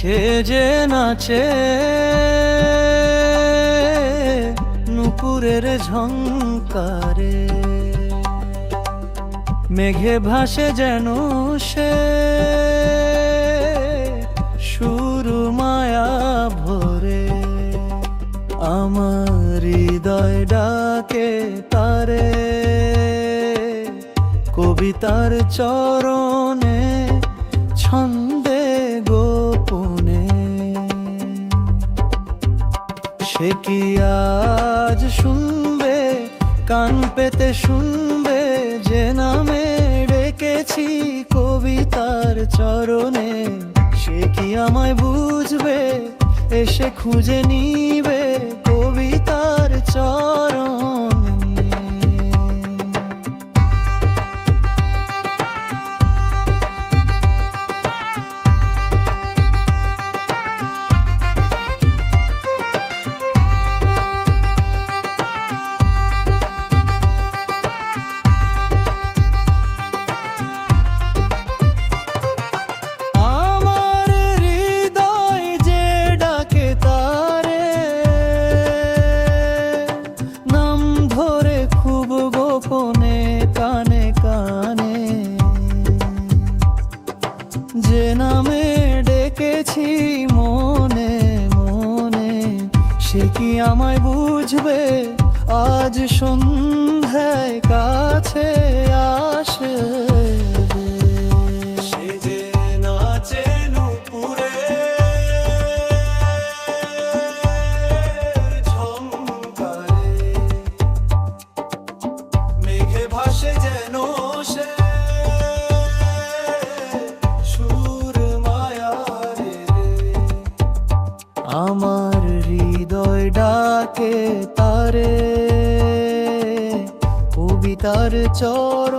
সে যে নাচে নুপুরের ঝংকারে, মেঘে ভাসে যেন সে শুরু মায়া ভরে। আমার হৃদয় ডাকে তারে কবিতার চরণে, ছন্দে গোপনে। সে কি আজ শুনবে, কান পেতে শুনবে, যে নামে ডেকেছি কবিতার চরণে। সে কি আমায় বুঝবে, এসে খুঁজে নিবে কবিতার চরণে। কানে কানে যে নামে ডেকেছি মনে মনে, সে কি আমায় বুঝবে, আজ সন্ধ্যায় কাছে আসে। সে যে নাচে নুপুরে ঝংকারে, মেঘে ভাসে যেন সে সুর মায়ারে। আমার হৃদয় ডাকে তারে কবিতার চর